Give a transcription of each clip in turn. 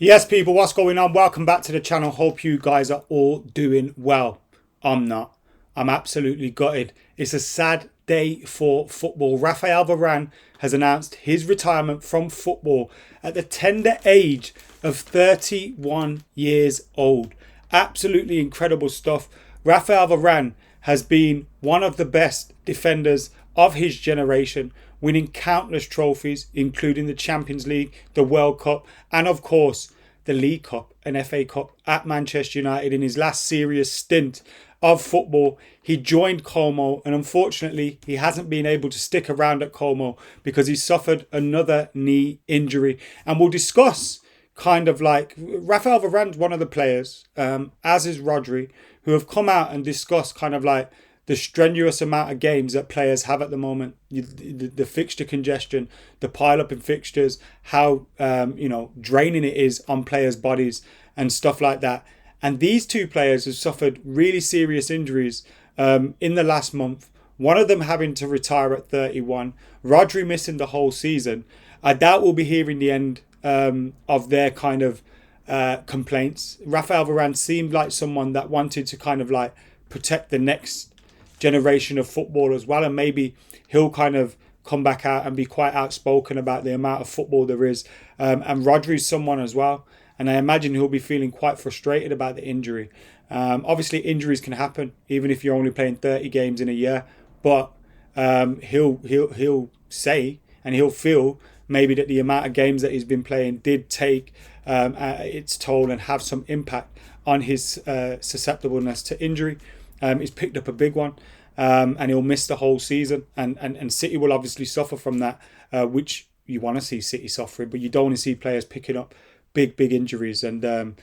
Yes, people, what's going on? Welcome back to the channel. Hope you guys are all doing well. I'm not. I'm absolutely gutted. It's a sad day for football. Raphael Varane has announced his retirement from football at the tender age of 31 years old. Absolutely incredible stuff. Raphael Varane has been one of the best defenders of his generation, winning countless trophies, including the Champions League, the World Cup, and of course, the League Cup and FA Cup at Manchester United. In his last serious stint of football, he joined Como, and unfortunately, he hasn't been able to stick around at Como because he suffered another knee injury. And we'll discuss kind of like Raphael Varane's one of the players, as is Rodri, who have come out and discussed kind of like the strenuous amount of games that players have at the moment, the fixture congestion, the pile up in fixtures, how draining it is on players' bodies and stuff like that. And these two players have suffered really serious injuries in the last month. One of them having to retire at 31, Rodri missing the whole season. I doubt we'll be hearing the end of their kind of complaints. Raphael Varane seemed like someone that wanted to kind of like protect the next generation of football as well, and maybe he'll kind of come back out and be quite outspoken about the amount of football there is. And Rodri's someone as well, and I imagine he'll be feeling quite frustrated about the injury. Obviously, injuries can happen even if you're only playing 30 games in a year, but he'll say and he'll feel maybe that the amount of games that he's been playing did take its toll and have some impact on his susceptibleness to injury. He's picked up a big one, and he'll miss the whole season. And City will obviously suffer from that, which you want to see City suffering, but you don't want to see players picking up big injuries. And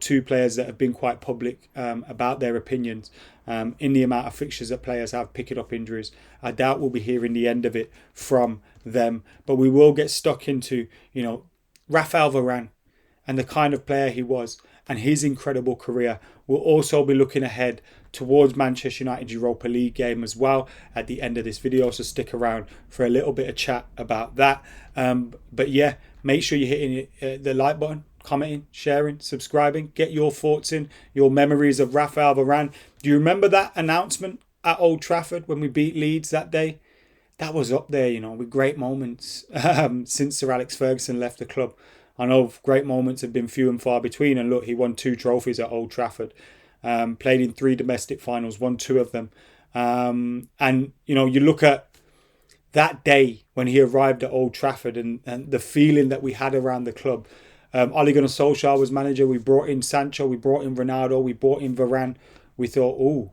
two players that have been quite public about their opinions in the amount of fixtures that players have picking up injuries. I doubt we'll be hearing the end of it from them, but we will get stuck into Raphael Varane and the kind of player he was and his incredible career. We'll also be looking ahead towards Manchester United Europa League game as well at the end of this video, so stick around for a little bit of chat about that. But yeah, make sure you're hitting the like button, commenting, sharing, subscribing. Get your thoughts in, your memories of Raphael Varane. Do you remember that announcement at Old Trafford when we beat Leeds that day? That was up there, with great moments since Sir Alex Ferguson left the club. I know great moments have been few and far between, and look, he won 2 trophies at Old Trafford, played in 3 domestic finals, won 2 of them. And you look at that day when he arrived at Old Trafford and the feeling that we had around the club. Ole Gunnar Solskjaer was manager. We brought in Sancho, we brought in Ronaldo, we brought in Varane. We thought, oh,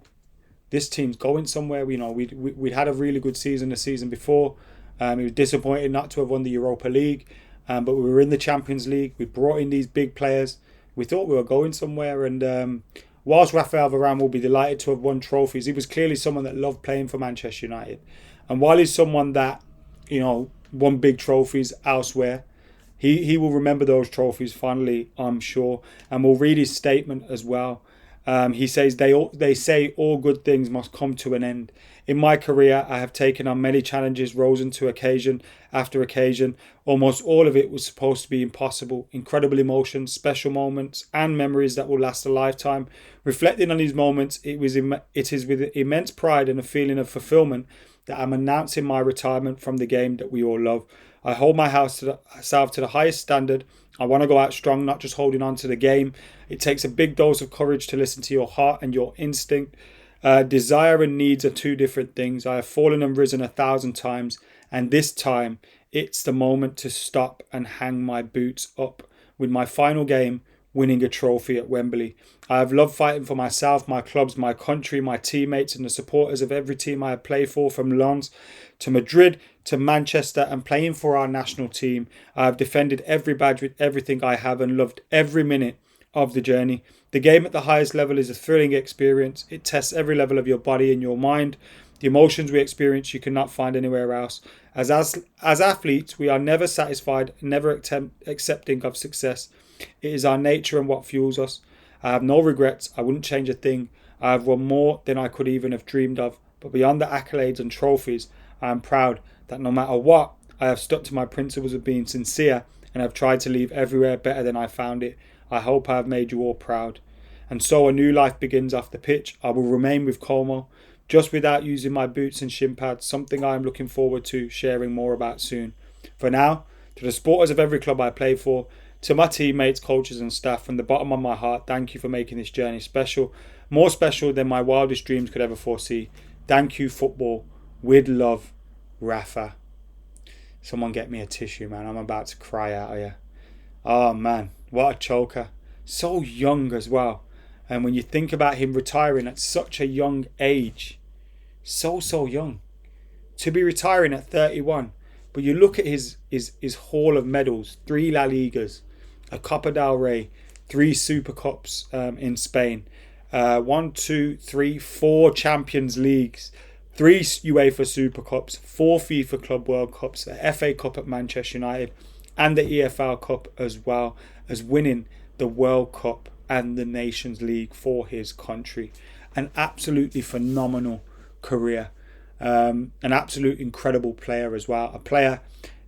this team's going somewhere. We'd had a really good season the season before. It was disappointing not to have won the Europa League. But we were in the Champions League. We brought in these big players. We thought we were going somewhere. And whilst Raphael Varane will be delighted to have won trophies, he was clearly someone that loved playing for Manchester United. And while he's someone that, won big trophies elsewhere, he will remember those trophies fondly, I'm sure. And we'll read his statement as well. He says, they say all good things must come to an end. In my career, I have taken on many challenges, risen to occasion after occasion. Almost all of it was supposed to be impossible. Incredible emotions, special moments, and memories that will last a lifetime. Reflecting on these moments, it is with immense pride and a feeling of fulfillment that I'm announcing my retirement from the game that we all love. I hold myself to the highest standard. I want to go out strong, not just holding on to the game. It takes a big dose of courage to listen to your heart and your instinct. Desire and needs are 2 different things. I have fallen and risen 1,000 times, and this time it's the moment to stop and hang my boots up with my final game, winning a trophy at Wembley. I have loved fighting for myself, my clubs, my country, my teammates, and the supporters of every team I have played for, from Lens to Madrid to Manchester, and playing for our national team. I have defended every badge with everything I have and loved every minute of the journey. The game at the highest level is a thrilling experience. It tests every level of your body and your mind. The emotions we experience you cannot find anywhere else. As athletes, we are never satisfied, never accepting of success. It is our nature and what fuels us. I have no regrets. I wouldn't change a thing. I have won more than I could even have dreamed of. But beyond the accolades and trophies, I am proud that no matter what, I have stuck to my principles of being sincere and I've tried to leave everywhere better than I found it. I hope I have made you all proud. And so a new life begins off the pitch. I will remain with Como, just without using my boots and shin pads, something I am looking forward to sharing more about soon. For now, to the supporters of every club I play for, to my teammates, coaches and staff, from the bottom of my heart, thank you for making this journey special, more special than my wildest dreams could ever foresee. Thank you, football. With love, Rafa. Someone get me a tissue, man. I'm about to cry out of here. Oh, man. What a choker. So young as well. And when you think about him retiring at such a young age, so young. To be retiring at 31. But you look at his haul of medals. 3 La Ligas, a Copa del Rey, 3 Super Cups in Spain. 4 Champions Leagues, 3 UEFA Super Cups, 4 FIFA Club World Cups, the FA Cup at Manchester United, and the EFL Cup, as well as winning the World Cup and the Nations League for his country. An absolutely phenomenal career. An absolute incredible player as well. A player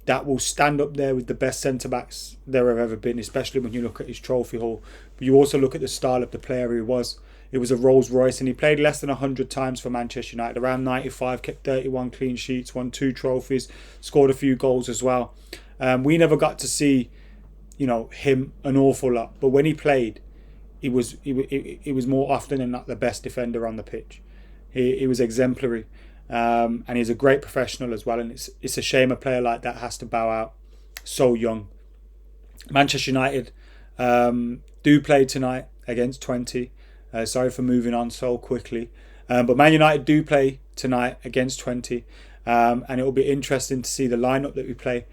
that will stand up there with the best centre-backs there have ever been, especially when you look at his trophy haul. But you also look at the style of the player he was. It was a Rolls Royce, and he played less than 100 times for Manchester United, around 95, kept 31 clean sheets, won 2 trophies, scored a few goals as well. We never got to see, him an awful lot, but when he played, he was more often than not the best defender on the pitch. He was exemplary, and he's a great professional as well. And it's a shame a player like that has to bow out so young. Manchester United do play tonight against 20. Sorry for moving on so quickly. But Man United do play tonight against 20. And it will be interesting to see the lineup that we play.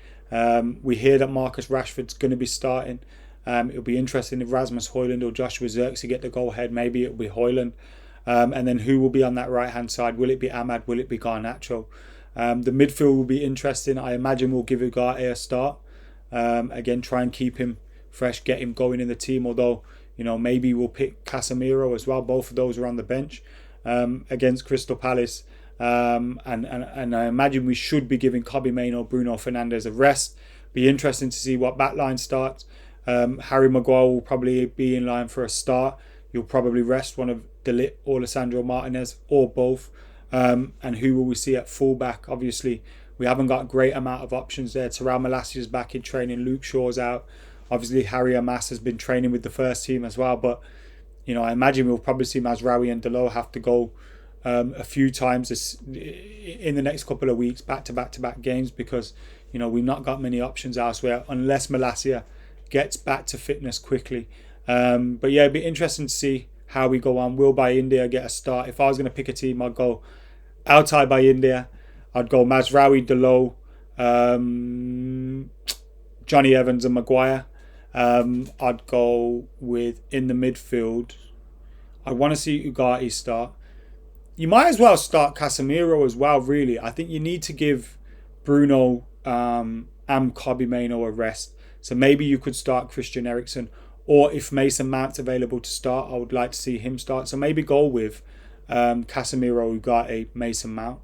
We hear that Marcus Rashford's going to be starting. It'll be interesting if Rasmus Højlund or Joshua Zirkzee get the go ahead. Maybe it'll be Højlund. And then who will be on that right-hand side? Will it be Ahmad? Will it be Garnacho? The midfield will be interesting. I imagine we'll give Ugarte a start. Again, try and keep him fresh, get him going in the team. Although, maybe we'll pick Casemiro as well. Both of those are on the bench against Crystal Palace. And I imagine we should be giving Kobbie Mainoo, Bruno Fernandes a rest. Be interesting to see what backline starts. Harry Maguire will probably be in line for a start. You'll probably rest one of De Ligt or Lisandro Martinez, or both. And who will we see at fullback? Obviously, we haven't got a great amount of options there. Terrell Malacia is back in training. Luke Shaw's out. Obviously, Harry Amas has been training with the first team as well. But, I imagine we'll probably see Mazraoui and Dalot have to go a few times in the next couple of weeks, back-to-back games, because, we've not got many options elsewhere unless Malacia gets back to fitness quickly. But yeah, it'd be interesting to see how we go on. Will by India get a start? If I was going to pick a team, I'd go Altay by India. I'd go Mazraoui, Dalot, Johnny Evans and Maguire. I'd go with, in the midfield, I want to see Ugarte start. You might as well start Casemiro as well, really. I think you need to give Bruno and Kobbie Mainoo a rest. So maybe you could start Christian Eriksen. Or if Mason Mount's available to start, I would like to see him start. So maybe go with Casemiro, Ugarte, Mason Mount.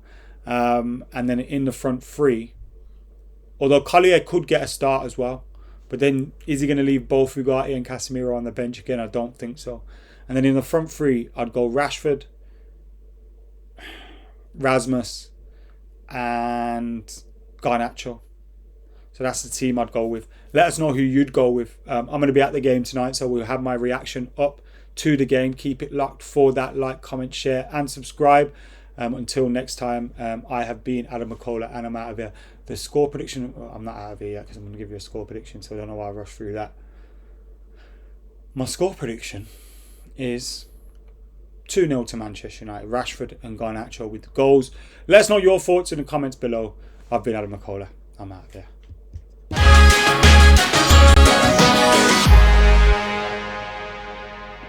And then in the front three, although Collier could get a start as well. But then is he going to leave both Ugarte and Casemiro on the bench again? I don't think so. And then in the front three, I'd go Rashford, Rasmus, and Garnacho. So that's the team I'd go with. Let us know who you'd go with. I'm going to be at the game tonight, so we'll have my reaction up to the game. Keep it locked for that. Like, comment, share, and subscribe. Until next time, I have been AdamMcKola, and I'm out of here. The score prediction, I'm not out of here yet because I'm going to give you a score prediction, so I don't know why I rushed through that. My score prediction is 2-0 to Manchester United. Rashford and Garnacho with the goals. Let us know your thoughts in the comments below. I've been AdamMcKola. I'm out of here.